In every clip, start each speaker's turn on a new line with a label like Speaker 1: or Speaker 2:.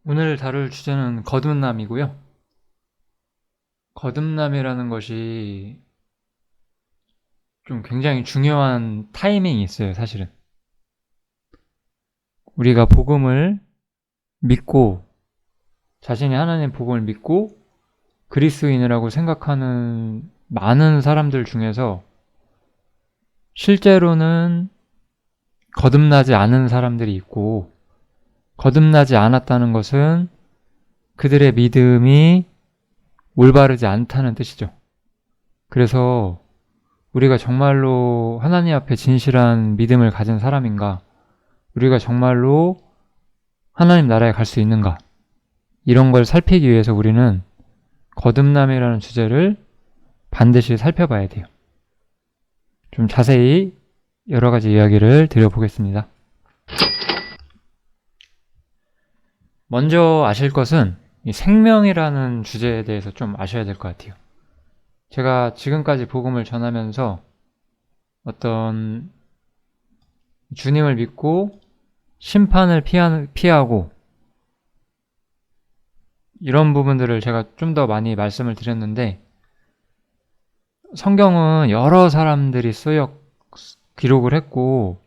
Speaker 1: 오늘 다룰 주제는 거듭남이고요. 거듭남이라는 것이 좀 굉장히 중요한 타이밍이 있어요, 사실은. 우리가 복음을 믿고, 자신이 하나님 복음을 믿고 그리스도인이라고 생각하는 많은 사람들 중에서 실제로는 거듭나지 않은 사람들이 있고, 거듭나지 않았다는 것은 그들의 믿음이 올바르지 않다는 뜻이죠. 그래서 우리가 정말로 하나님 앞에 진실한 믿음을 가진 사람인가, 우리가 정말로 하나님 나라에 갈 수 있는가, 이런 걸 살피기 위해서 우리는 거듭남이라는 주제를 반드시 살펴봐야 돼요. 좀 자세히 여러 가지 이야기를 드려보겠습니다. 먼저 아실 것은 이 생명이라는 주제에 대해서 좀 아셔야 될 것 같아요. 제가 지금까지 복음을 전하면서 어떤 주님을 믿고 심판을 피하고 이런 부분들을 제가 좀 더 많이 말씀을 드렸는데, 성경은 여러 사람들이 기록을 했고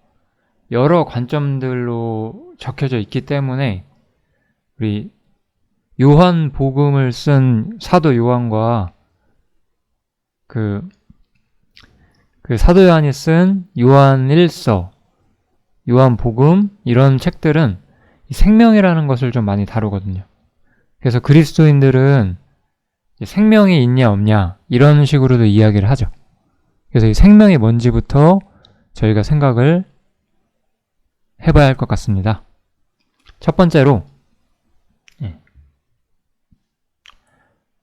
Speaker 1: 여러 관점들로 적혀져 있기 때문에 우리 요한 복음을 쓴 사도 요한과 그 사도 요한이 쓴 요한 1서, 요한 복음, 이런 책들은 생명이라는 것을 좀 많이 다루거든요. 그래서 그리스도인들은 생명이 있냐 없냐 이런 식으로도 이야기를 하죠. 그래서 이 생명이 뭔지부터 저희가 생각을 해봐야 할 것 같습니다. 첫 번째로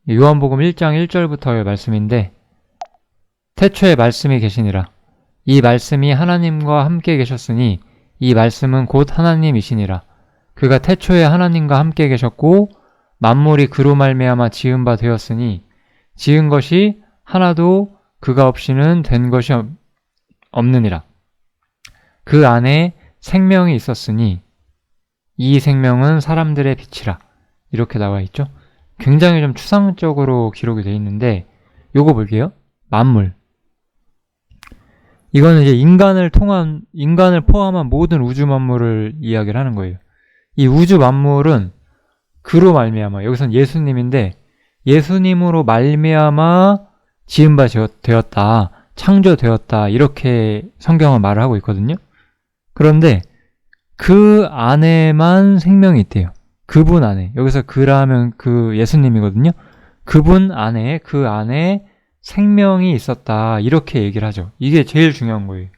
Speaker 1: 요한복음 1장 1절부터의 말씀인데, 태초에 말씀이 계시니라. 이 말씀이 하나님과 함께 계셨으니 이 말씀은 곧 하나님이시니라. 그가 태초에 하나님과 함께 계셨고 만물이 그로 말미암아 지은 바 되었으니 지은 것이 하나도 그가 없이는 된 것이 없느니라. 그 안에 생명이 있었으니 이 생명은 사람들의 빛이라. 이렇게 나와 있죠. 굉장히 좀 추상적으로 기록이 되어 있는데, 요거 볼게요. 만물. 이거는 이제 인간을 포함한 모든 우주 만물을 이야기를 하는 거예요. 이 우주 만물은 그로 말미암아, 여기선 예수님인데, 예수님으로 말미암아 지은 바 되었다, 창조되었다, 이렇게 성경은 말을 하고 있거든요. 그런데 그 안에만 생명이 있대요. 그분 안에, 여기서 그라면 그 예수님이거든요. 그분 안에, 그 안에 생명이 있었다, 이렇게 얘기를 하죠. 이게 제일 중요한 거예요.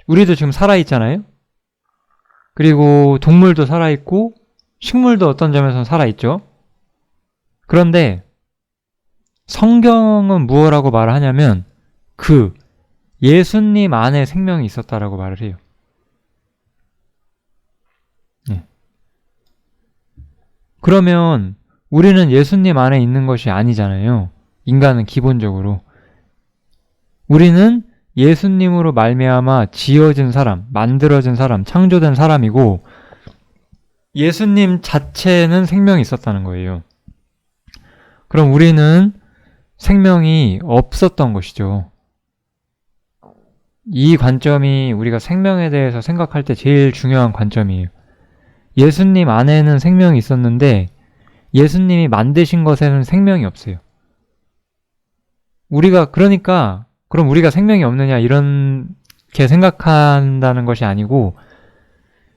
Speaker 1: 우리도 지금 살아있잖아요. 그리고 동물도 살아있고 식물도 어떤 점에서는 살아있죠. 그런데 성경은 무엇라고 말을 하냐면 그 예수님 안에 생명이 있었다라고 말을 해요. 그러면 우리는 예수님 안에 있는 것이 아니잖아요. 인간은 기본적으로. 우리는 예수님으로 말미암아 지어진 사람, 만들어진 사람, 창조된 사람이고 예수님 자체는 생명이 있었다는 거예요. 그럼 우리는 생명이 없었던 것이죠. 이 관점이 우리가 생명에 대해서 생각할 때 제일 중요한 관점이에요. 예수님 안에는 생명이 있었는데 예수님이 만드신 것에는 생명이 없어요. 그럼 우리가 생명이 없느냐 이렇게 생각한다는 것이 아니고,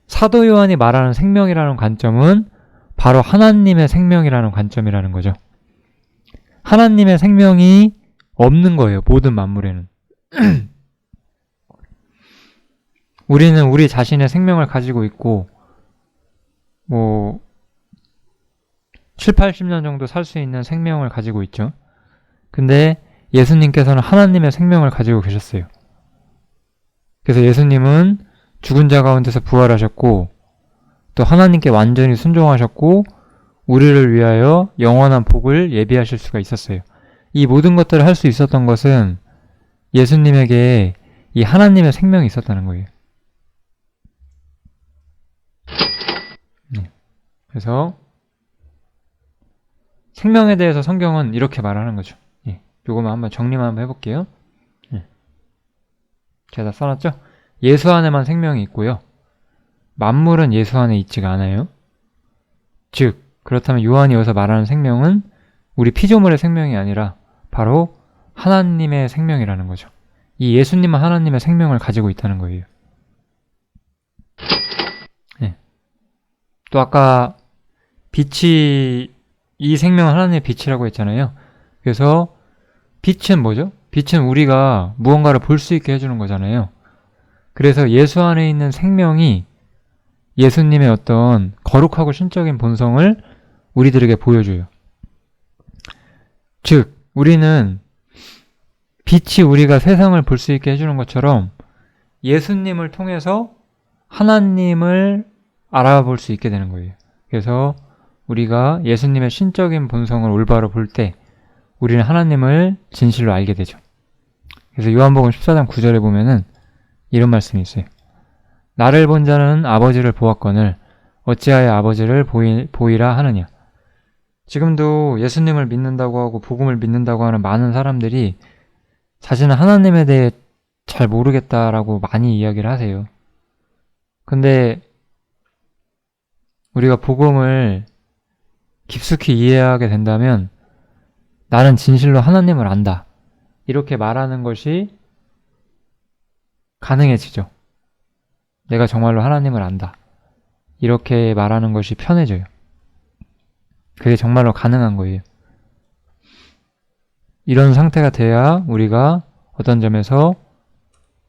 Speaker 1: 사도 요한이 말하는 생명이라는 관점은 바로 하나님의 생명이라는 관점이라는 거죠. 하나님의 생명이 없는 거예요, 모든 만물에는. 우리는 우리 자신의 생명을 가지고 있고 7, 80년 정도 살 수 있는 생명을 가지고 있죠. 근데 예수님께서는 하나님의 생명을 가지고 계셨어요. 그래서 예수님은 죽은 자 가운데서 부활하셨고 또 하나님께 완전히 순종하셨고 우리를 위하여 영원한 복을 예비하실 수가 있었어요. 이 모든 것들을 할 수 있었던 것은 예수님에게 이 하나님의 생명이 있었다는 거예요. 그래서 생명에 대해서 성경은 이렇게 말하는 거죠. 예, 요거만 한번 정리만 한번 해볼게요. 예. 제가 다 써놨죠? 예수 안에만 생명이 있고요. 만물은 예수 안에 있지가 않아요. 즉, 그렇다면 요한이 여기서 말하는 생명은 우리 피조물의 생명이 아니라 바로 하나님의 생명이라는 거죠. 이 예수님은 하나님의 생명을 가지고 있다는 거예요. 네. 또 아까 빛이, 이 생명은 하나님의 빛이라고 했잖아요. 그래서 빛은 뭐죠? 빛은 우리가 무언가를 볼 수 있게 해주는 거잖아요. 그래서 예수 안에 있는 생명이 예수님의 어떤 거룩하고 신적인 본성을 우리들에게 보여줘요. 즉, 우리는 빛이 우리가 세상을 볼 수 있게 해주는 것처럼 예수님을 통해서 하나님을 알아볼 수 있게 되는 거예요. 그래서 우리가 예수님의 신적인 본성을 올바로 볼 때 우리는 하나님을 진실로 알게 되죠. 그래서 요한복음 14장 9절에 보면은 이런 말씀이 있어요. 나를 본 자는 아버지를 보았거늘 어찌하여 아버지를 보이라 하느냐. 지금도 예수님을 믿는다고 하고 복음을 믿는다고 하는 많은 사람들이 자신은 하나님에 대해 잘 모르겠다라고 많이 이야기를 하세요. 근데 우리가 복음을 깊숙이 이해하게 된다면 나는 진실로 하나님을 안다. 이렇게 말하는 것이 가능해지죠. 내가 정말로 하나님을 안다. 이렇게 말하는 것이 편해져요. 그게 정말로 가능한 거예요. 이런 상태가 돼야 우리가 어떤 점에서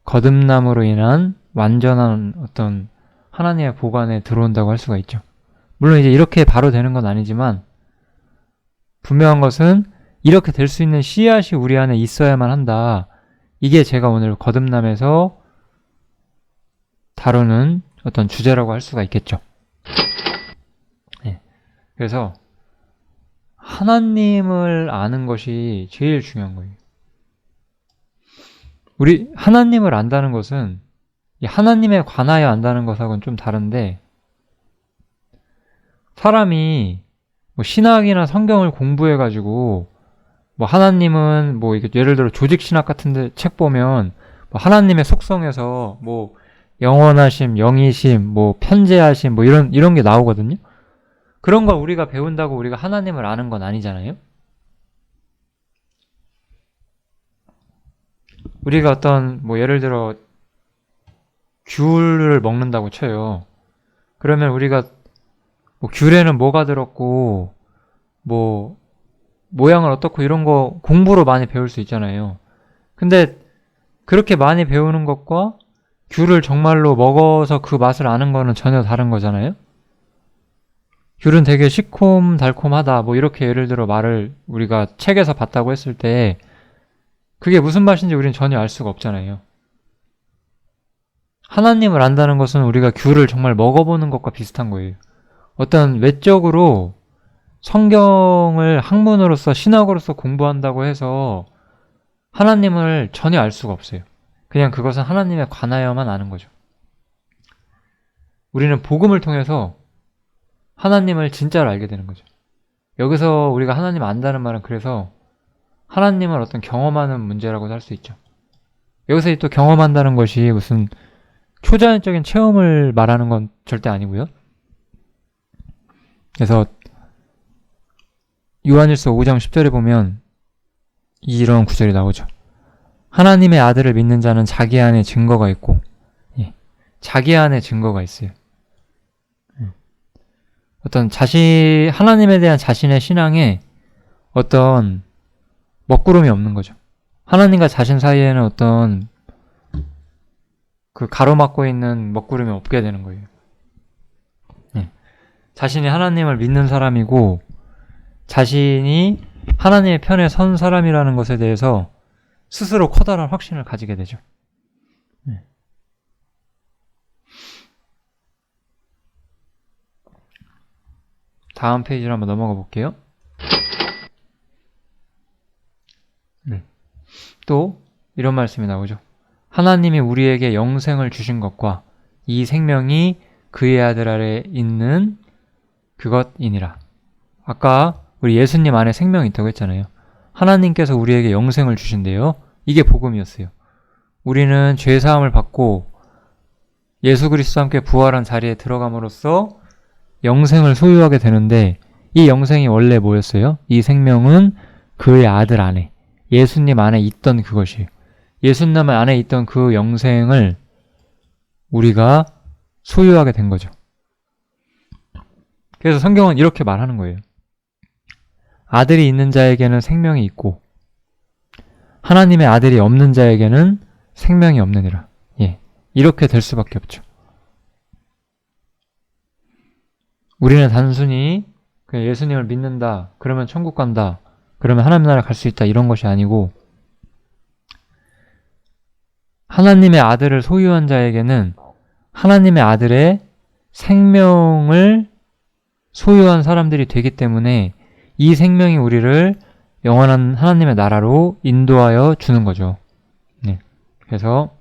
Speaker 1: 거듭남으로 인한 완전한 어떤 하나님의 보관에 들어온다고 할 수가 있죠. 물론 이제 이렇게 바로 되는 건 아니지만 분명한 것은 이렇게 될 수 있는 씨앗이 우리 안에 있어야만 한다. 이게 제가 오늘 거듭남에서 다루는 어떤 주제라고 할 수가 있겠죠. 네. 그래서 하나님을 아는 것이 제일 중요한 거예요. 우리 하나님을 안다는 것은 하나님에 관하여 안다는 것하고는 좀 다른데 사람이 뭐 신학이나 성경을 공부해가지고 뭐 하나님은 뭐 이게 예를 들어 조직신학 같은데 책 보면 뭐 하나님의 속성에서 뭐 영원하심, 영이심, 뭐 편재하심 뭐 이런 게 나오거든요. 그런 걸 우리가 배운다고 우리가 하나님을 아는 건 아니잖아요. 우리가 어떤 뭐 예를 들어 귤을 먹는다고 쳐요. 그러면 우리가 뭐 귤에는 뭐가 들었고 뭐 모양을 어떻고 이런 거 공부로 많이 배울 수 있잖아요. 근데 그렇게 많이 배우는 것과 귤을 정말로 먹어서 그 맛을 아는 거는 전혀 다른 거잖아요. 귤은 되게 시콤달콤하다 뭐 이렇게 예를 들어 말을 우리가 책에서 봤다고 했을 때 그게 무슨 맛인지 우리는 전혀 알 수가 없잖아요. 하나님을 안다는 것은 우리가 귤을 정말 먹어보는 것과 비슷한 거예요. 어떤 외적으로 성경을 학문으로서 신학으로서 공부한다고 해서 하나님을 전혀 알 수가 없어요. 그냥 그것은 하나님에 관하여만 아는 거죠. 우리는 복음을 통해서 하나님을 진짜로 알게 되는 거죠. 여기서 우리가 하나님 안다는 말은 그래서 하나님을 어떤 경험하는 문제라고도 할 수 있죠. 여기서 또 경험한다는 것이 무슨 초자연적인 체험을 말하는 건 절대 아니고요. 그래서 요한일서 5장 10절에 보면 이런 구절이 나오죠. 하나님의 아들을 믿는 자는 자기 안에 증거가 있고 자기 안에 증거가 있어요. 어떤 하나님에 대한 자신의 신앙에 어떤 먹구름이 없는 거죠. 하나님과 자신 사이에는 어떤 그 가로막고 있는 먹구름이 없게 되는 거예요. 자신이 하나님을 믿는 사람이고 자신이 하나님의 편에 선 사람이라는 것에 대해서 스스로 커다란 확신을 가지게 되죠. 다음 페이지로 한번 넘어가 볼게요. 또 이런 말씀이 나오죠. 하나님이 우리에게 영생을 주신 것과 이 생명이 그의 아들 아래 있는 그것이니라. 아까 우리 예수님 안에 생명이 있다고 했잖아요. 하나님께서 우리에게 영생을 주신대요. 이게 복음이었어요. 우리는 죄사함을 받고 예수 그리스도와 함께 부활한 자리에 들어감으로써 영생을 소유하게 되는데, 이 영생이 원래 뭐였어요? 이 생명은 그의 아들 안에, 예수님 안에 있던 그것이에요. 예수님 안에 있던 그 영생을 우리가 소유하게 된 거죠. 그래서 성경은 이렇게 말하는 거예요. 아들이 있는 자에게는 생명이 있고 하나님의 아들이 없는 자에게는 생명이 없느니라. 예, 이렇게 될 수밖에 없죠. 우리는 단순히 그냥 예수님을 믿는다, 그러면 천국 간다, 그러면 하나님 나라 갈 수 있다, 이런 것이 아니고, 하나님의 아들을 소유한 자에게는 하나님의 아들의 생명을 소유한 사람들이 되기 때문에 이 생명이 우리를 영원한 하나님의 나라로 인도하여 주는 거죠. 네. 그래서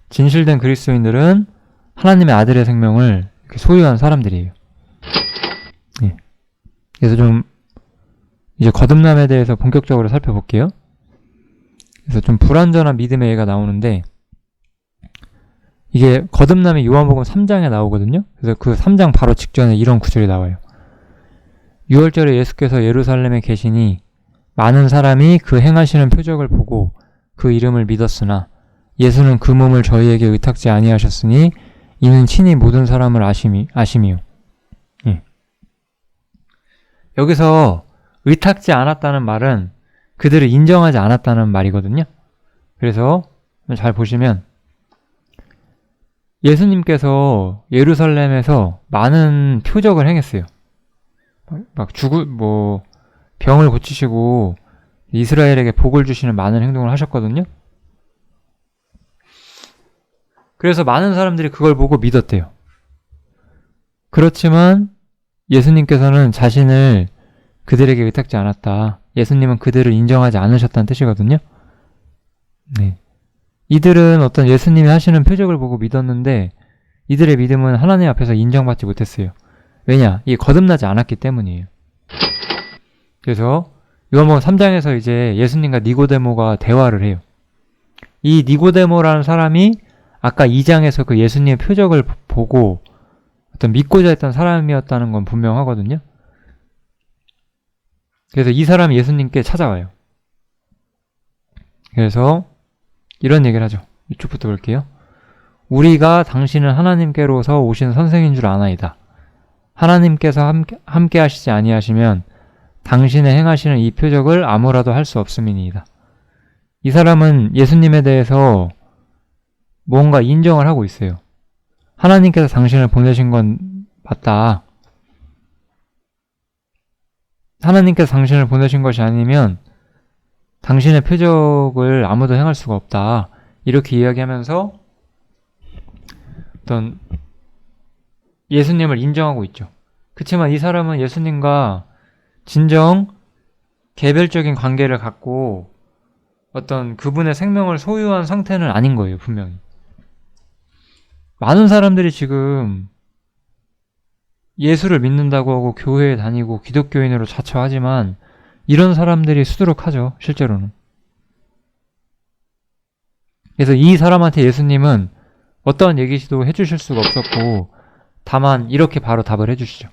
Speaker 1: 진실된 그리스도인들은 하나님의 아들의 생명을 이렇게 소유한 사람들이에요. 네. 그래서 좀 이제 거듭남에 대해서 본격적으로 살펴볼게요. 그래서 좀 불완전한 믿음의 예가 나오는데, 이게 거듭남이 요한복음 3장에 나오거든요. 그래서 그 3장 바로 직전에 이런 구절이 나와요. 6월절에 예수께서 예루살렘에 계시니 많은 사람이 그 행하시는 표적을 보고 그 이름을 믿었으나 예수는 그 몸을 저희에게 의탁지 아니하셨으니 이는 친히 모든 사람을 아심이요. 예. 여기서 의탁지 않았다는 말은 그들을 인정하지 않았다는 말이거든요. 그래서 잘 보시면 예수님께서 예루살렘에서 많은 표적을 행했어요. 병을 고치시고 이스라엘에게 복을 주시는 많은 행동을 하셨거든요. 그래서 많은 사람들이 그걸 보고 믿었대요. 그렇지만 예수님께서는 자신을 그들에게 의탁지 않았다. 예수님은 그들을 인정하지 않으셨다는 뜻이거든요. 네. 이들은 어떤 예수님이 하시는 표적을 보고 믿었는데 이들의 믿음은 하나님 앞에서 인정받지 못했어요. 왜냐? 이게 거듭나지 않았기 때문이에요. 그래서 요한복음 3장에서 이제 예수님과 니고데모가 대화를 해요. 이 니고데모라는 사람이 아까 2장에서 그 예수님의 표적을 보고 어떤 믿고자 했던 사람이었다는 건 분명하거든요. 그래서 이 사람이 예수님께 찾아와요. 그래서 이런 얘기를 하죠. 이쪽부터 볼게요. 우리가 당신은 하나님께로서 오신 선생인 줄 아나이다. 하나님께서 함께 하시지 아니하시면 당신의 행하시는 이 표적을 아무라도 할 수 없음이니이다. 이 사람은 예수님에 대해서 뭔가 인정을 하고 있어요. 하나님께서 당신을 보내신 건 맞다. 하나님께서 당신을 보내신 것이 아니면 당신의 표적을 아무도 행할 수가 없다. 이렇게 이야기하면서 어떤 예수님을 인정하고 있죠. 그렇지만 이 사람은 예수님과 진정 개별적인 관계를 갖고 어떤 그분의 생명을 소유한 상태는 아닌 거예요, 분명히. 많은 사람들이 지금 예수를 믿는다고 하고 교회에 다니고 기독교인으로 자처하지만 이런 사람들이 수두룩하죠, 실제로는. 그래서 이 사람한테 예수님은 어떠한 얘기도 해주실 수가 없었고 다만 이렇게 바로 답을 해주시죠.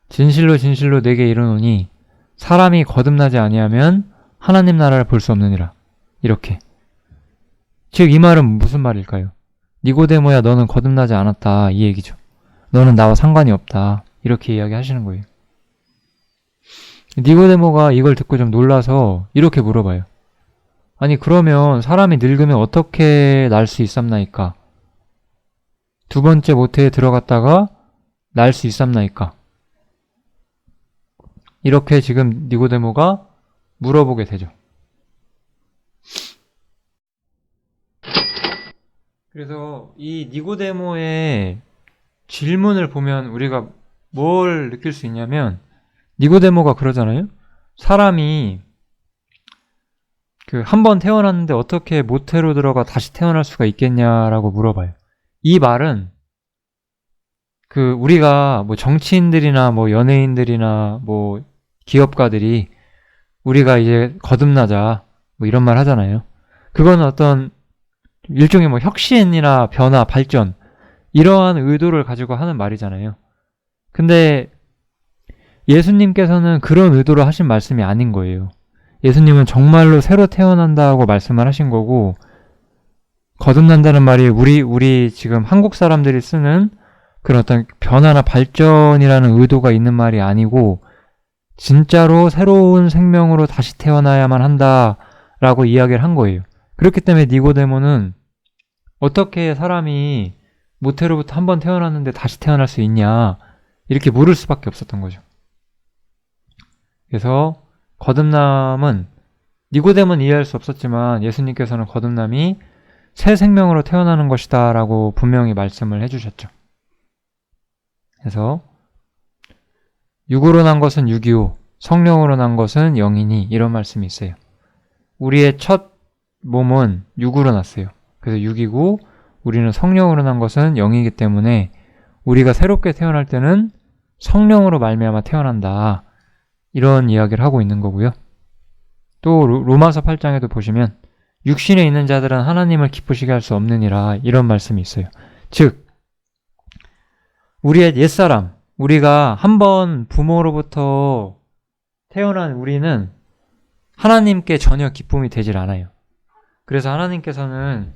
Speaker 1: 진실로 진실로 내게 이르노니 사람이 거듭나지 아니하면 하나님 나라를 볼 수 없느니라. 이렇게. 즉 이 말은 무슨 말일까요? 니고데모야, 너는 거듭나지 않았다, 이 얘기죠. 너는 나와 상관이 없다, 이렇게 이야기하시는 거예요. 니고데모가 이걸 듣고 좀 놀라서 이렇게 물어봐요. 아니 그러면 사람이 늙으면 어떻게 날 수 있삼나이까? 두 번째 모태에 들어갔다가 날 수 있삼나이까? 이렇게 지금 니고데모가 물어보게 되죠. 그래서 이 니고데모의 질문을 보면 우리가 뭘 느낄 수 있냐면, 니고데모가 그러잖아요. 사람이 한 번 태어났는데 어떻게 모태로 들어가 다시 태어날 수가 있겠냐라고 물어봐요. 이 말은 우리가 뭐 정치인들이나 뭐 연예인들이나 뭐 기업가들이 우리가 이제 거듭나자 뭐 이런 말 하잖아요. 그건 어떤 일종의 뭐 혁신이나 변화, 발전 이러한 의도를 가지고 하는 말이잖아요. 근데 예수님께서는 그런 의도로 하신 말씀이 아닌 거예요. 예수님은 정말로 새로 태어난다고 말씀을 하신 거고, 거듭난다는 말이 우리 지금 한국 사람들이 쓰는 그런 어떤 변화나 발전이라는 의도가 있는 말이 아니고 진짜로 새로운 생명으로 다시 태어나야만 한다라고 이야기를 한 거예요. 그렇기 때문에 니고데모는 어떻게 사람이 모태로부터 한 번 태어났는데 다시 태어날 수 있냐 이렇게 물을 수밖에 없었던 거죠. 그래서 거듭남은 니고데모는 이해할 수 없었지만 예수님께서는 거듭남이 새 생명으로 태어나는 것이다 라고 분명히 말씀을 해주셨죠. 그래서 육으로 난 것은 육이요 성령으로 난 것은 영이니 이런 말씀이 있어요. 우리의 첫 몸은 육으로 났어요. 그래서 육이고 우리는 성령으로 난 것은 영이기 때문에 우리가 새롭게 태어날 때는 성령으로 말미암아 태어난다. 이런 이야기를 하고 있는 거고요. 또 로마서 8장에도 보시면 육신에 있는 자들은 하나님을 기쁘시게 할 수 없느니라 이런 말씀이 있어요. 즉 우리의 옛사람, 우리가 한번 부모로부터 태어난 우리는 하나님께 전혀 기쁨이 되질 않아요. 그래서 하나님께서는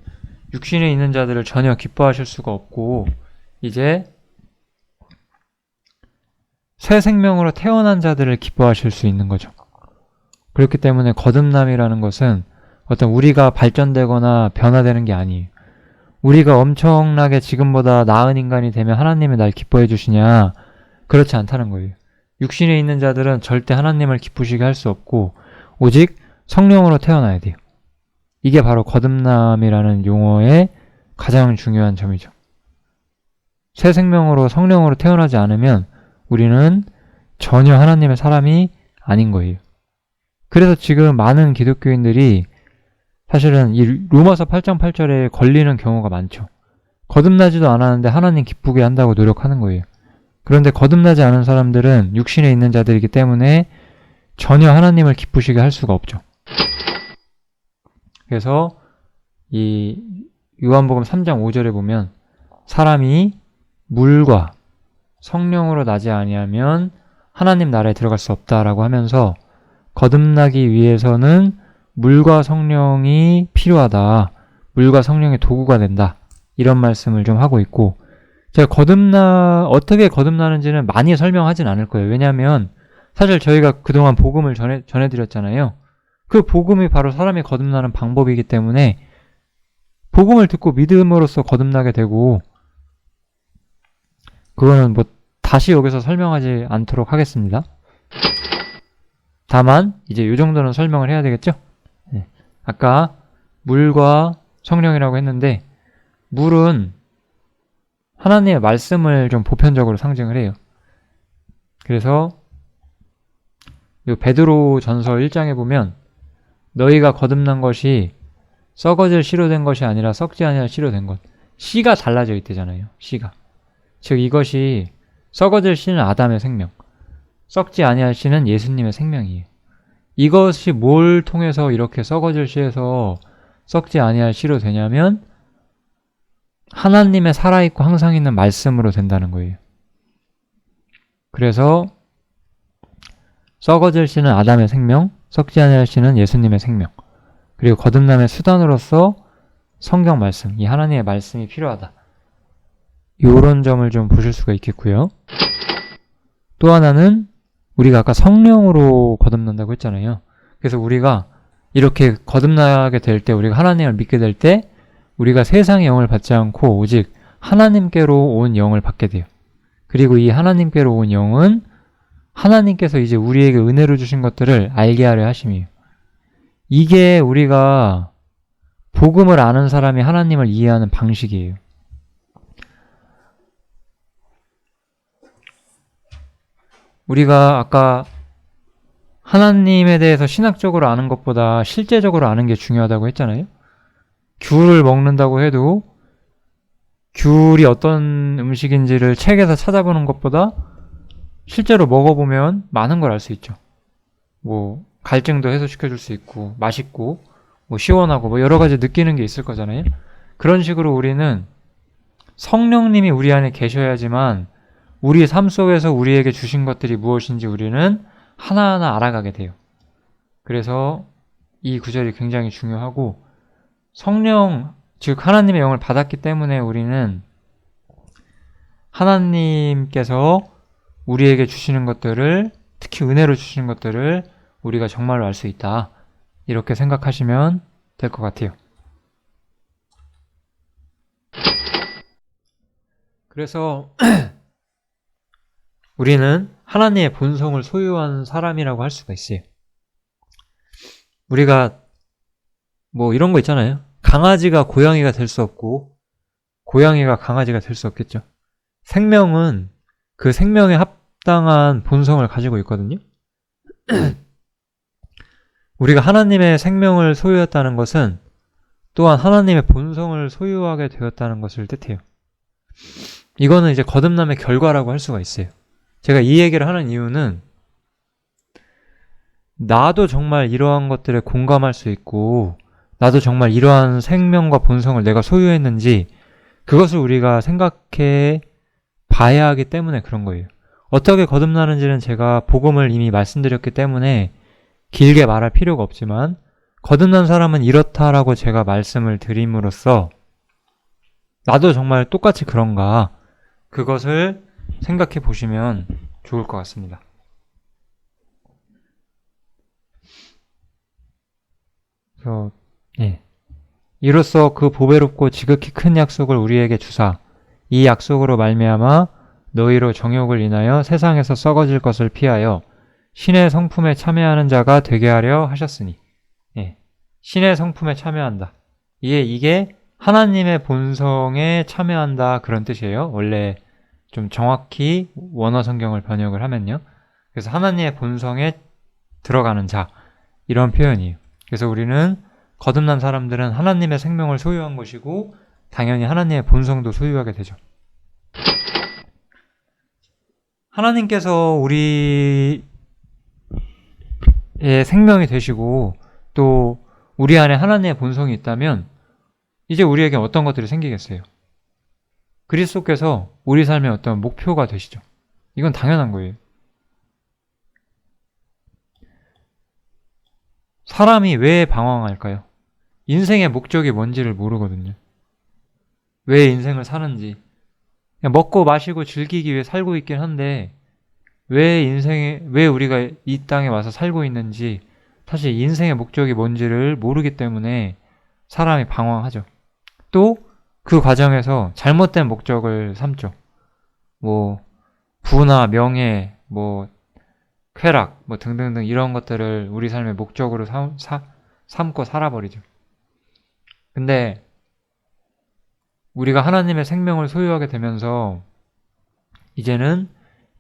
Speaker 1: 육신에 있는 자들을 전혀 기뻐하실 수가 없고 이제 새 생명으로 태어난 자들을 기뻐하실 수 있는 거죠. 그렇기 때문에 거듭남이라는 것은 어떤 우리가 발전되거나 변화되는 게 아니에요. 우리가 엄청나게 지금보다 나은 인간이 되면 하나님이 날 기뻐해 주시냐? 그렇지 않다는 거예요. 육신에 있는 자들은 절대 하나님을 기쁘시게 할 수 없고 오직 성령으로 태어나야 돼요. 이게 바로 거듭남이라는 용어의 가장 중요한 점이죠. 새 생명으로 성령으로 태어나지 않으면 우리는 전혀 하나님의 사람이 아닌 거예요. 그래서 지금 많은 기독교인들이 사실은 이 로마서 8장 8절에 걸리는 경우가 많죠. 거듭나지도 않았는데 하나님 기쁘게 한다고 노력하는 거예요. 그런데 거듭나지 않은 사람들은 육신에 있는 자들이기 때문에 전혀 하나님을 기쁘시게 할 수가 없죠. 그래서 이 요한복음 3장 5절에 보면 사람이 물과 성령으로 나지 아니하면 하나님 나라에 들어갈 수 없다라고 하면서 거듭나기 위해서는 물과 성령이 필요하다. 물과 성령의 도구가 된다. 이런 말씀을 좀 하고 있고 제가 어떻게 거듭나는지는 많이 설명하진 않을 거예요. 왜냐하면 사실 저희가 그동안 복음을 전해드렸잖아요. 그 복음이 바로 사람이 거듭나는 방법이기 때문에 복음을 듣고 믿음으로써 거듭나게 되고 그거는 뭐 다시 여기서 설명하지 않도록 하겠습니다. 다만 이제 이 정도는 설명을 해야 되겠죠? 네. 아까 물과 성령이라고 했는데 물은 하나님의 말씀을 좀 보편적으로 상징을 해요. 그래서 이 베드로 전서 1장에 보면 너희가 거듭난 것이 썩어질 씨로 된 것이 아니라 썩지 아니할 씨로 된 것. 씨가 달라져 있대잖아요. 씨가. 즉 이것이 썩어질 씨는 아담의 생명, 썩지 아니할 씨는 예수님의 생명이에요. 이것이 뭘 통해서 이렇게 썩어질 씨에서 썩지 아니할 씨로 되냐면 하나님의 살아있고 항상 있는 말씀으로 된다는 거예요. 그래서 썩어질 씨는 아담의 생명, 썩지 아니할 씨는 예수님의 생명. 그리고 거듭남의 수단으로서 성경 말씀, 이 하나님의 말씀이 필요하다. 이런 점을 좀 보실 수가 있겠고요. 또 하나는 우리가 아까 성령으로 거듭난다고 했잖아요. 그래서 우리가 이렇게 거듭나게 될 때, 우리가 하나님을 믿게 될 때 우리가 세상의 영을 받지 않고 오직 하나님께로 온 영을 받게 돼요. 그리고 이 하나님께로 온 영은 하나님께서 이제 우리에게 은혜로 주신 것들을 알게 하려 하심이에요. 이게 우리가 복음을 아는 사람이 하나님을 이해하는 방식이에요. 우리가 아까 하나님에 대해서 신학적으로 아는 것보다 실제적으로 아는 게 중요하다고 했잖아요. 귤을 먹는다고 해도 귤이 어떤 음식인지를 책에서 찾아보는 것보다 실제로 먹어보면 많은 걸 알 수 있죠. 뭐 갈증도 해소시켜줄 수 있고 맛있고 뭐 시원하고 뭐 여러 가지 느끼는 게 있을 거잖아요. 그런 식으로 우리는 성령님이 우리 안에 계셔야지만 우리 삶 속에서 우리에게 주신 것들이 무엇인지 우리는 하나하나 알아가게 돼요. 그래서 이 구절이 굉장히 중요하고, 성령, 즉 하나님의 영을 받았기 때문에 우리는 하나님께서 우리에게 주시는 것들을, 특히 은혜로 주시는 것들을 우리가 정말로 알 수 있다. 이렇게 생각하시면 될 것 같아요. 그래서 우리는 하나님의 본성을 소유한 사람이라고 할 수가 있어요. 우리가 뭐 이런 거 있잖아요. 강아지가 고양이가 될 수 없고 고양이가 강아지가 될 수 없겠죠. 생명은 그 생명에 합당한 본성을 가지고 있거든요. 우리가 하나님의 생명을 소유했다는 것은 또한 하나님의 본성을 소유하게 되었다는 것을 뜻해요. 이거는 이제 거듭남의 결과라고 할 수가 있어요. 제가 이 얘기를 하는 이유는 나도 정말 이러한 것들에 공감할 수 있고 나도 정말 이러한 생명과 본성을 내가 소유했는지 그것을 우리가 생각해 봐야 하기 때문에 그런 거예요. 어떻게 거듭나는지는 제가 복음을 이미 말씀드렸기 때문에 길게 말할 필요가 없지만 거듭난 사람은 이렇다라고 제가 말씀을 드림으로써 나도 정말 똑같이 그런가 그것을 생각해 보시면 좋을 것 같습니다. 그래서 이로써 그 보배롭고 지극히 큰 약속을 우리에게 주사 이 약속으로 말미암아 너희로 정욕을 인하여 세상에서 썩어질 것을 피하여 신의 성품에 참여하는 자가 되게 하려 하셨으니 신의 성품에 참여한다. 이게 하나님의 본성에 참여한다 그런 뜻이에요. 원래 좀 정확히 원어 성경을 번역을 하면요. 그래서 하나님의 본성에 들어가는 자 이런 표현이에요. 그래서 우리는 거듭난 사람들은 하나님의 생명을 소유한 것이고 당연히 하나님의 본성도 소유하게 되죠. 하나님께서 우리의 생명이 되시고 또 우리 안에 하나님의 본성이 있다면 이제 우리에게 어떤 것들이 생기겠어요? 그리스도께서 우리 삶의 어떤 목표가 되시죠. 이건 당연한 거예요. 사람이 왜 방황할까요? 인생의 목적이 뭔지를 모르거든요. 왜 인생을 사는지. 그냥 먹고 마시고 즐기기 위해 살고 있긴 한데 왜 우리가 이 땅에 와서 살고 있는지 사실 인생의 목적이 뭔지를 모르기 때문에 사람이 방황하죠. 또 그 과정에서 잘못된 목적을 삼죠. 뭐 부나 명예, 뭐 쾌락, 뭐 등등등 이런 것들을 우리 삶의 목적으로 삼고 살아버리죠. 근데 우리가 하나님의 생명을 소유하게 되면서 이제는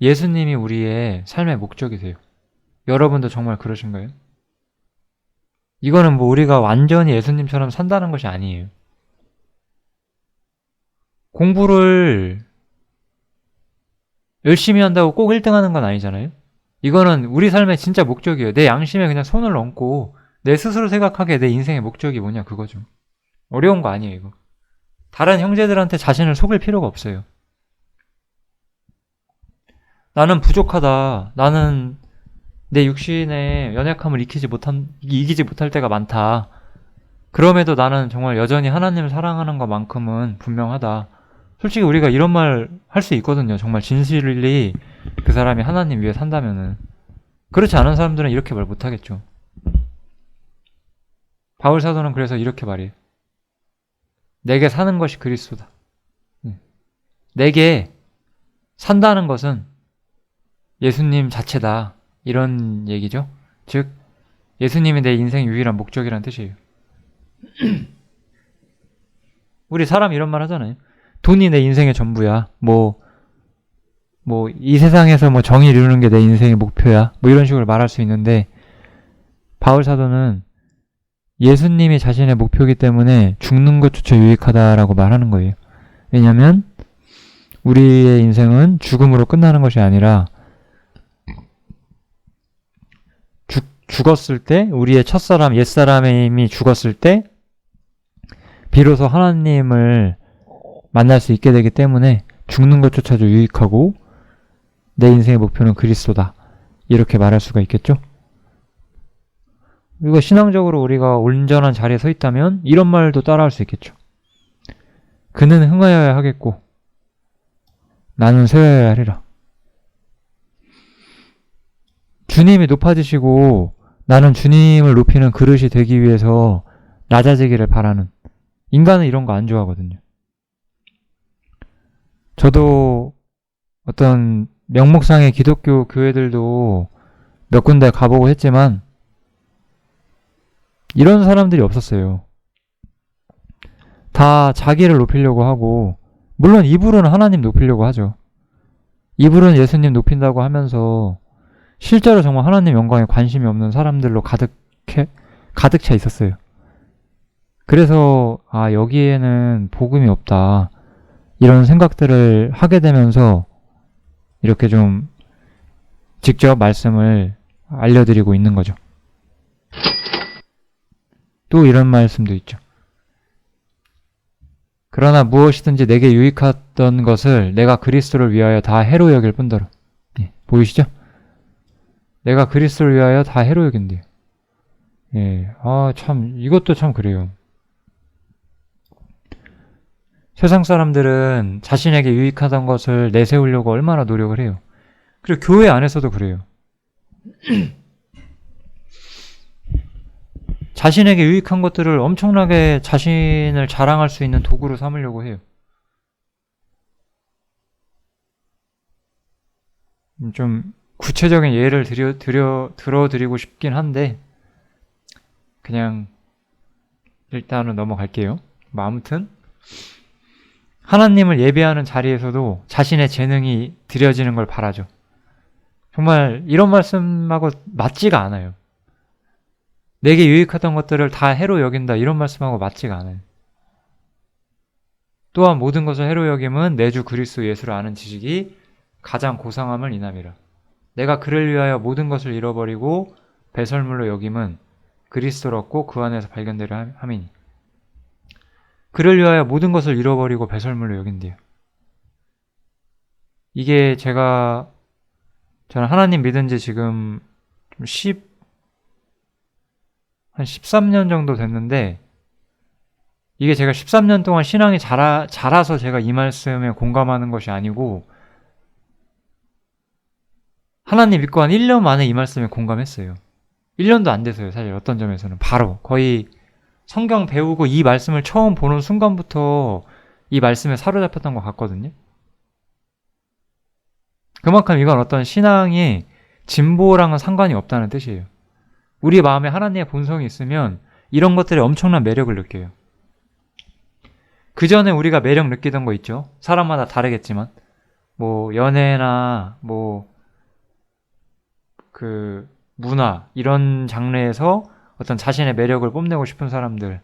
Speaker 1: 예수님이 우리의 삶의 목적이 돼요. 여러분도 정말 그러신가요? 이거는 뭐 우리가 완전히 예수님처럼 산다는 것이 아니에요. 공부를 열심히 한다고 꼭 1등 하는 건 아니잖아요? 이거는 우리 삶의 진짜 목적이에요. 내 양심에 그냥 손을 얹고 내 스스로 생각하기에 내 인생의 목적이 뭐냐 그거죠. 어려운 거 아니에요 이거. 다른 형제들한테 자신을 속일 필요가 없어요. 나는 부족하다. 나는 내 육신의 연약함을 이기지 못할 때가 많다. 그럼에도 나는 정말 여전히 하나님을 사랑하는 것만큼은 분명하다. 솔직히 우리가 이런 말 할 수 있거든요. 정말 진실리 그 사람이 하나님 위해 산다면은. 그렇지 않은 사람들은 이렇게 말 못하겠죠. 바울 사도는 그래서 이렇게 말해요. 내게 사는 것이 그리스도다. 내게 산다는 것은 예수님 자체다. 이런 얘기죠. 즉 예수님이 내 인생의 유일한 목적이라는 뜻이에요. 우리 사람 이런 말 하잖아요. 돈이 내 인생의 전부야. 이 세상에서 뭐 정의를 이루는 게 내 인생의 목표야. 뭐 이런 식으로 말할 수 있는데 바울 사도는 예수님이 자신의 목표이기 때문에 죽는 것조차 유익하다라고 말하는 거예요. 왜냐면 우리의 인생은 죽음으로 끝나는 것이 아니라 죽었을 때, 우리의 첫사람, 옛사람이 죽었을 때 비로소 하나님을 만날 수 있게 되기 때문에 죽는 것조차도 유익하고 내 인생의 목표는 그리스도다. 이렇게 말할 수가 있겠죠? 그리고 신앙적으로 우리가 온전한 자리에 서 있다면 이런 말도 따라할 수 있겠죠. 그는 흥하여야 하겠고 나는 쇠하여야 하리라. 주님이 높아지시고 나는 주님을 높이는 그릇이 되기 위해서 낮아지기를 바라는, 인간은 이런 거 안 좋아하거든요. 저도 어떤 명목상의 기독교 교회들도 몇 군데 가보고 했지만 이런 사람들이 없었어요. 다 자기를 높이려고 하고, 물론 입으로는 하나님 높이려고 하죠. 입으로는 예수님 높인다고 하면서 실제로 정말 하나님 영광에 관심이 없는 사람들로 가득 차 있었어요. 그래서 여기에는 복음이 없다, 이런 생각들을 하게 되면서 이렇게 좀 직접 말씀을 알려드리고 있는 거죠. 또 이런 말씀도 있죠. 그러나 무엇이든지 내게 유익했던 것을 내가 그리스도를 위하여 다 해로 여길 뿐더러. 보이시죠? 내가 그리스도를 위하여 다 해로 여긴대요. 참 이것도 참 그래요. 세상 사람들은 자신에게 유익하던 것을 내세우려고 얼마나 노력을 해요. 그리고 교회 안에서도 그래요. 자신에게 유익한 것들을 엄청나게 자신을 자랑할 수 있는 도구로 삼으려고 해요. 좀 구체적인 예를 들어드리고 싶긴 한데 그냥 일단은 넘어갈게요. 아무튼 하나님을 예배하는 자리에서도 자신의 재능이 드려지는 걸 바라죠. 정말 이런 말씀하고 맞지가 않아요. 내게 유익하던 것들을 다 해로 여긴다, 이런 말씀하고 맞지가 않아요. 또한 모든 것을 해로 여김은 내 주 그리스도 예수를 아는 지식이 가장 고상함을 인함이라. 내가 그를 위하여 모든 것을 잃어버리고 배설물로 여김은 그리스도를 얻고 그 안에서 발견되려 함이니. 그를 위하여 모든 것을 잃어버리고 배설물로 여긴대요. 이게 저는 하나님 믿은 지 지금 한 13년 정도 됐는데, 이게 제가 13년 동안 신앙이 자라서 제가 이 말씀에 공감하는 것이 아니고 하나님 믿고 한 1년 만에 이 말씀에 공감했어요. 1년도 안 돼서요. 사실 어떤 점에서는 바로 거의 성경 배우고 이 말씀을 처음 보는 순간부터 이 말씀에 사로잡혔던 것 같거든요. 그만큼 이건 어떤 신앙이 진보랑은 상관이 없다는 뜻이에요. 우리 마음에 하나님의 본성이 있으면 이런 것들에 엄청난 매력을 느껴요. 그 전에 우리가 매력 느끼던 거 있죠. 사람마다 다르겠지만 연애나 문화 이런 장르에서 어떤 자신의 매력을 뽐내고 싶은 사람들,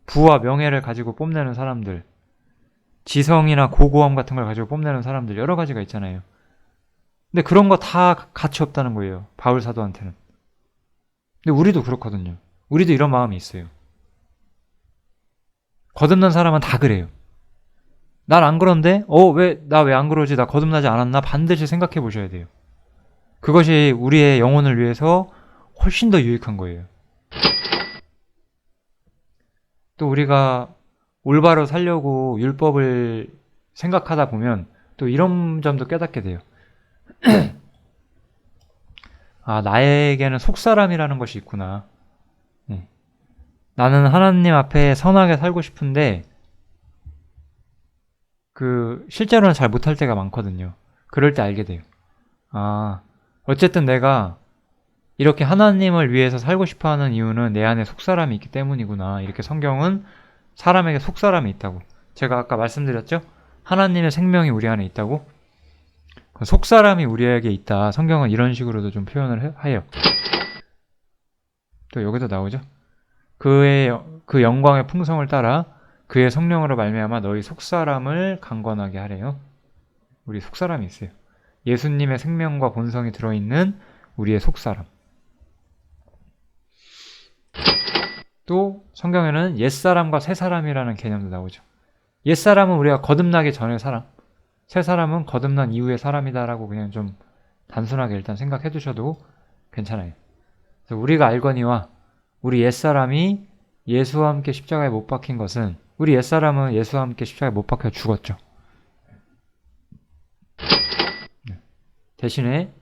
Speaker 1: 부와 명예를 가지고 뽐내는 사람들, 지성이나 고고함 같은 걸 가지고 뽐내는 사람들, 여러 가지가 있잖아요. 근데 그런 거 다 가치 없다는 거예요, 바울 사도한테는. 근데 우리도 그렇거든요. 우리도 이런 마음이 있어요. 거듭난 사람은 다 그래요. 난 안 그런데 나 왜 안 그러지? 나 거듭나지 않았나? 반드시 생각해 보셔야 돼요. 그것이 우리의 영혼을 위해서 훨씬 더 유익한 거예요. 또 우리가 올바로 살려고 율법을 생각하다 보면 또 이런 점도 깨닫게 돼요. 나에게는 속사람이라는 것이 있구나. 나는 하나님 앞에 선하게 살고 싶은데 실제로는 잘 못할 때가 많거든요. 그럴 때 알게 돼요. 어쨌든 내가 이렇게 하나님을 위해서 살고 싶어하는 이유는 내 안에 속사람이 있기 때문이구나. 이렇게 성경은 사람에게 속사람이 있다고. 제가 아까 말씀드렸죠? 하나님의 생명이 우리 안에 있다고. 속사람이 우리에게 있다. 성경은 이런 식으로도 좀 표현을 해요. 또 여기도 나오죠? 그 영광의 풍성을 따라 그의 성령으로 말미암아 너희 속사람을 강건하게 하래요. 우리 속사람이 있어요. 예수님의 생명과 본성이 들어있는 우리의 속사람. 또 성경에는 옛사람과 새사람이라는 개념도 나오죠. 옛사람은 우리가 거듭나기 전의 사람, 새사람은 거듭난 이후의 사람이다라고 그냥 좀 단순하게 일단 생각해 두셔도 괜찮아요. 그래서 우리가 알거니와 우리 옛사람이 예수와 함께 십자가에 못 박힌 것은, 우리 옛사람은 예수와 함께 십자가에 못 박혀 죽었죠. 대신에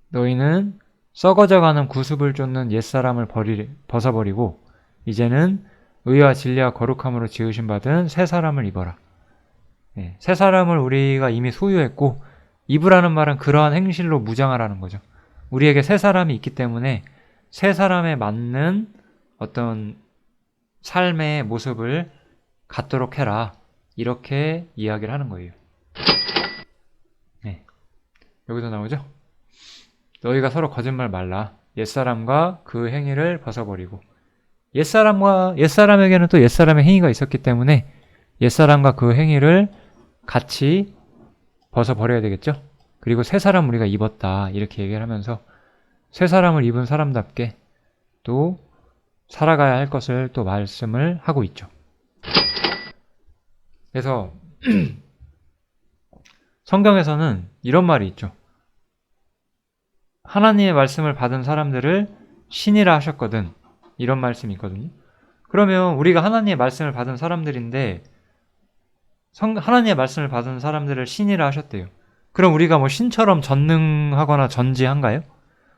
Speaker 1: 너희는 썩어져가는 구습을 쫓는 옛사람을 벗어버리고 이제는 의와 진리와 거룩함으로 지으신 받은 새 사람을 입어라. 새 사람을 우리가 이미 소유했고, 입으라는 말은 그러한 행실로 무장하라는 거죠. 우리에게 새 사람이 있기 때문에 새 사람에 맞는 어떤 삶의 모습을 갖도록 해라. 이렇게 이야기를 하는 거예요. 여기도 나오죠? 너희가 서로 거짓말 말라. 옛사람과 그 행위를 벗어버리고. 옛사람에게는 또 옛사람의 행위가 있었기 때문에 옛사람과 그 행위를 같이 벗어버려야 되겠죠? 그리고 새 사람 우리가 입었다. 이렇게 얘기를 하면서 새 사람을 입은 사람답게 또 살아가야 할 것을 또 말씀을 하고 있죠. 그래서 성경에서는 이런 말이 있죠. 하나님의 말씀을 받은 사람들을 신이라 하셨거든. 이런 말씀이 있거든요. 그러면 우리가 하나님의 말씀을 받은 사람들인데 하나님의 말씀을 받은 사람들을 신이라 하셨대요. 그럼 우리가 뭐 신처럼 전능하거나 전지한가요?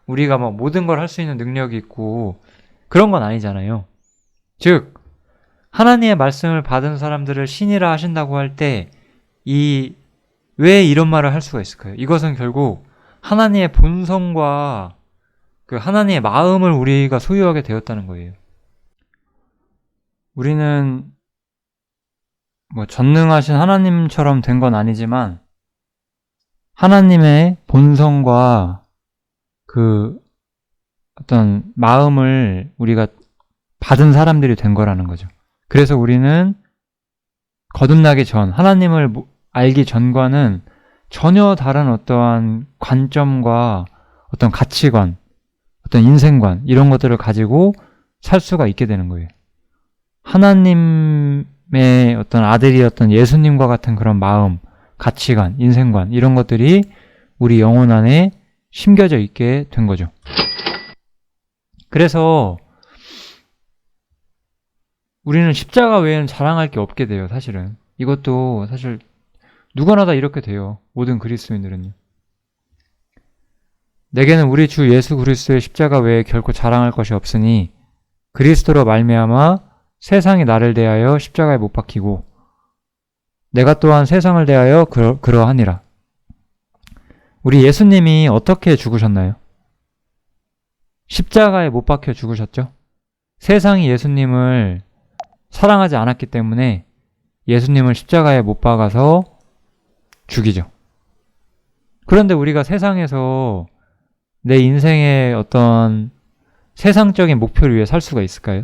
Speaker 1: 우리가 뭐 모든 걸 할 수 있는 능력이 있고 그런 건 아니잖아요. 즉 하나님의 말씀을 받은 사람들을 신이라 하신다고 할 때 왜 이런 말을 할 수가 있을까요? 이것은 결국 하나님의 본성과 그 하나님의 마음을 우리가 소유하게 되었다는 거예요. 우리는 뭐 전능하신 하나님처럼 된 건 아니지만 하나님의 본성과 그 어떤 마음을 우리가 받은 사람들이 된 거라는 거죠. 그래서 우리는 거듭나기 전, 하나님을 알기 전과는 전혀 다른 어떠한 관점과 어떤 가치관, 어떤 인생관, 이런 것들을 가지고 살 수가 있게 되는 거예요. 하나님의 어떤 아들이었던 예수님과 같은 그런 마음, 가치관, 인생관, 이런 것들이 우리 영혼 안에 심겨져 있게 된 거죠. 그래서 우리는 십자가 외에는 자랑할 게 없게 돼요, 사실은. 이것도 사실 누구나 다 이렇게 돼요. 모든 그리스도인들은요. 내게는 우리 주 예수 그리스도의 십자가 외에 결코 자랑할 것이 없으니 그리스도로 말미암아 세상이 나를 대하여 십자가에 못 박히고 내가 또한 세상을 대하여 그러하니라. 우리 예수님이 어떻게 죽으셨나요? 십자가에 못 박혀 죽으셨죠? 세상이 예수님을 사랑하지 않았기 때문에 예수님을 십자가에 못 박아서 죽이죠. 그런데 우리가 세상에서 내 인생의 어떤 세상적인 목표를 위해 살 수가 있을까요?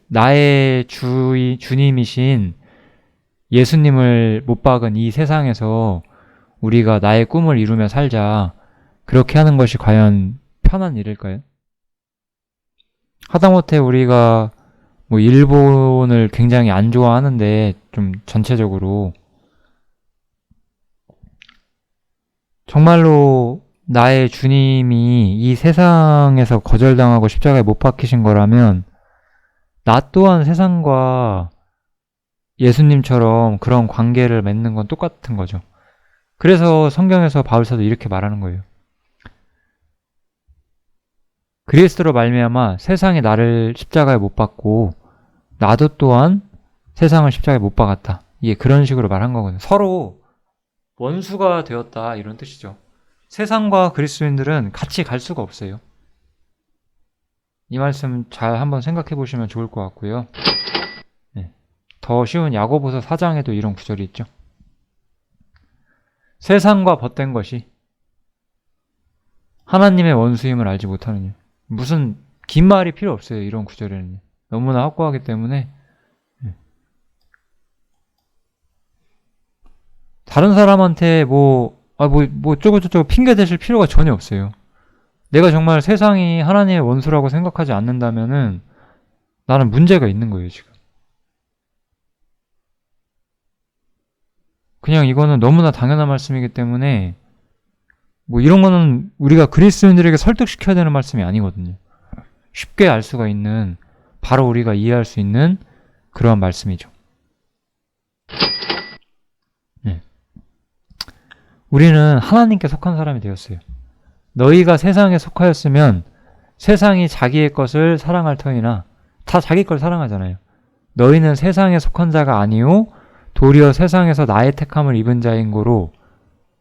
Speaker 1: 나의 주님이신 예수님을 못 박은 이 세상에서 우리가 나의 꿈을 이루며 살자, 그렇게 하는 것이 과연 편한 일일까요? 하다못해 우리가 뭐 일본을 굉장히 안 좋아하는데 좀 전체적으로 정말로 나의 주님이 이 세상에서 거절당하고 십자가에 못 박히신 거라면 나 또한 세상과 예수님처럼 그런 관계를 맺는 건 똑같은 거죠. 그래서 성경에서 바울사도 이렇게 말하는 거예요. 그리스도로 말미암아 세상이 나를 십자가에 못 박고 나도 또한 세상을 십자가에 못 박았다. 이게 그런 식으로 말한 거거든요. 서로 원수가 되었다, 이런 뜻이죠. 세상과 그리스도인들은 같이 갈 수가 없어요. 이 말씀 잘 한번 생각해 보시면 좋을 것 같고요. 더 쉬운 야고보서 4장에도 이런 구절이 있죠. 세상과 벗된 것이 하나님의 원수임을 알지 못하느냐. 무슨 긴 말이 필요 없어요, 이런 구절에는. 너무나 확고하기 때문에 다른 사람한테 뭐 쪼고쪼고 핑계 대실 필요가 전혀 없어요. 내가 정말 세상이 하나님의 원수라고 생각하지 않는다면은 나는 문제가 있는 거예요, 지금. 그냥 이거는 너무나 당연한 말씀이기 때문에 뭐 이런 거는 우리가 그리스도인들에게 설득시켜야 되는 말씀이 아니거든요. 쉽게 알 수가 있는, 바로 우리가 이해할 수 있는 그러한 말씀이죠. 네. 우리는 하나님께 속한 사람이 되었어요. 너희가 세상에 속하였으면 세상이 자기의 것을 사랑할 터이나, 다 자기 걸 사랑하잖아요. 너희는 세상에 속한 자가 아니요 도리어 세상에서 나의 택함을 입은 자인 고로,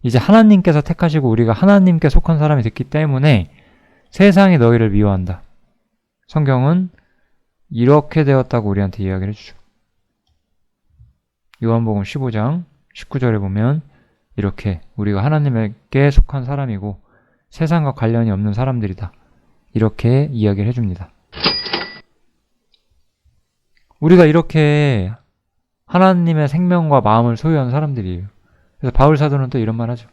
Speaker 1: 이제 하나님께서 택하시고 우리가 하나님께 속한 사람이 됐기 때문에 세상이 너희를 미워한다. 성경은 이렇게 되었다고 우리한테 이야기를 해주죠. 요한복음 15장 19절에 보면 이렇게 우리가 하나님께 속한 사람이고 세상과 관련이 없는 사람들이다. 이렇게 이야기를 해줍니다. 우리가 이렇게 하나님의 생명과 마음을 소유한 사람들이에요. 그래서 바울 사도는 또 이런 말 하죠.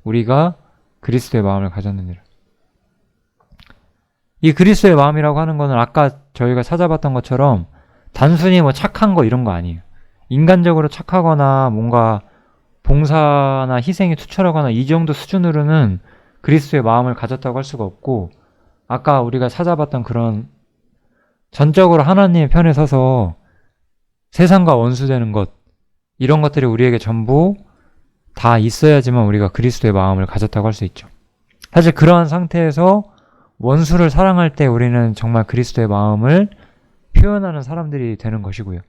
Speaker 1: 우리가 그리스도의 마음을 가졌느니라. 이 그리스도의 마음이라고 하는 거는 아까 저희가 찾아봤던 것처럼 단순히 뭐 착한 거 이런 거 아니에요. 인간적으로 착하거나 뭔가 봉사나 희생이 투철하거나 이 정도 수준으로는 그리스도의 마음을 가졌다고 할 수가 없고, 아까 우리가 찾아봤던 그런 전적으로 하나님의 편에 서서 세상과 원수되는 것, 이런 것들이 우리에게 전부 다 있어야지만 우리가 그리스도의 마음을 가졌다고 할 수 있죠. 사실 그러한 상태에서 원수를 사랑할 때 우리는 정말 그리스도의 마음을 표현하는 사람들이 되는 것이고요.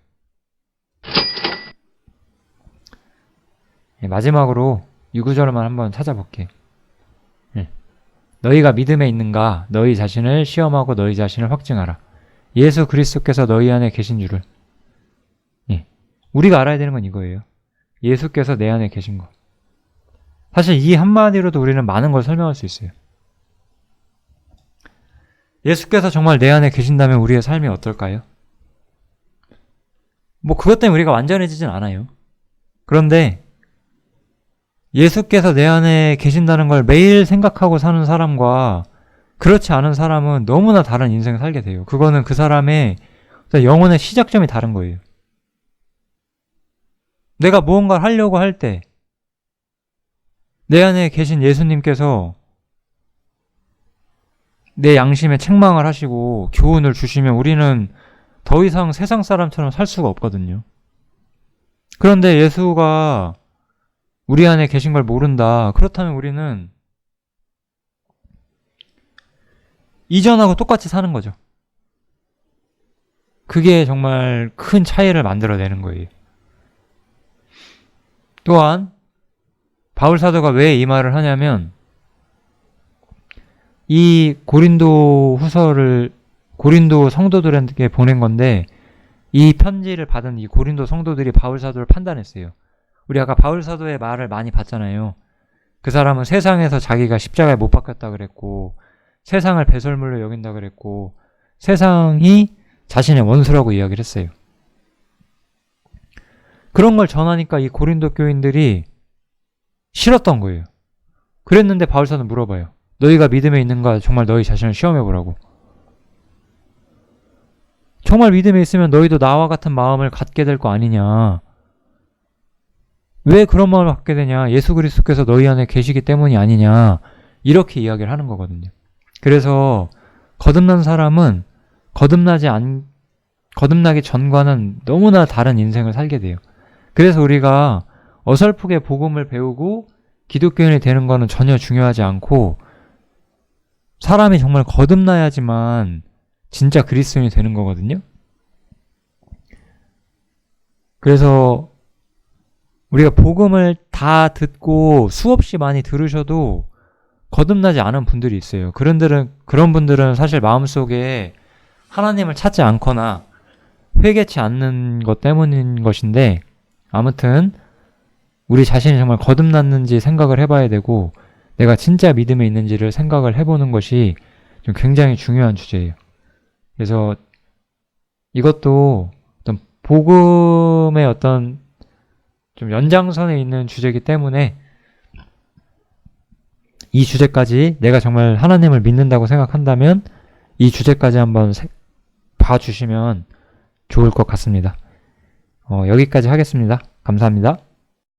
Speaker 1: 마지막으로 6절만 한번 찾아볼게요. 너희가 믿음에 있는가? 너희 자신을 시험하고 너희 자신을 확증하라. 예수 그리스도께서 너희 안에 계신 줄을. 우리가 알아야 되는 건 이거예요. 예수께서 내 안에 계신 것. 사실 이 한마디로도 우리는 많은 걸 설명할 수 있어요. 예수께서 정말 내 안에 계신다면 우리의 삶이 어떨까요? 뭐 그것 때문에 우리가 완전해지진 않아요. 그런데 예수께서 내 안에 계신다는 걸 매일 생각하고 사는 사람과 그렇지 않은 사람은 너무나 다른 인생을 살게 돼요. 그거는 그 사람의 영혼의 시작점이 다른 거예요. 내가 무언가를 하려고 할 때 내 안에 계신 예수님께서 내 양심에 책망을 하시고 교훈을 주시면 우리는 더 이상 세상 사람처럼 살 수가 없거든요. 그런데 예수가 우리 안에 계신 걸 모른다. 그렇다면 우리는 이전하고 똑같이 사는 거죠. 그게 정말 큰 차이를 만들어내는 거예요. 또한 바울 사도가 왜 이 말을 하냐면, 이 고린도 후서를 고린도 성도들에게 보낸 건데, 이 편지를 받은 이 고린도 성도들이 바울 사도를 판단했어요. 우리 아까 바울 사도의 말을 많이 봤잖아요. 그 사람은 세상에서 자기가 십자가에 못 박혔다 그랬고, 세상을 배설물로 여긴다 그랬고, 세상이 자신의 원수라고 이야기를 했어요. 그런 걸 전하니까 이 고린도 교인들이 싫었던 거예요. 그랬는데 바울 사도는 물어봐요. 너희가 믿음에 있는가? 정말 너희 자신을 시험해보라고. 정말 믿음에 있으면 너희도 나와 같은 마음을 갖게 될 거 아니냐. 왜 그런 마음을 갖게 되냐. 예수 그리스도께서 너희 안에 계시기 때문이 아니냐. 이렇게 이야기를 하는 거거든요. 그래서 거듭난 사람은 거듭나기 전과는 너무나 다른 인생을 살게 돼요. 그래서 우리가 어설프게 복음을 배우고 기독교인이 되는 거는 전혀 중요하지 않고, 사람이 정말 거듭나야지만 진짜 그리스도인이 되는 거거든요. 그래서 우리가 복음을 다 듣고 수없이 많이 들으셔도 거듭나지 않은 분들이 있어요. 그런 분들은 사실 마음속에 하나님을 찾지 않거나 회개치 않는 것 때문인 것인데, 아무튼 우리 자신이 정말 거듭났는지 생각을 해봐야 되고, 내가 진짜 믿음에 있는지를 생각을 해보는 것이 좀 굉장히 중요한 주제예요. 그래서 이것도 어떤 복음의 어떤 좀 연장선에 있는 주제이기 때문에 이 주제까지 내가 정말 하나님을 믿는다고 생각한다면 이 주제까지 한번 봐주시면 좋을 것 같습니다. 여기까지 하겠습니다. 감사합니다.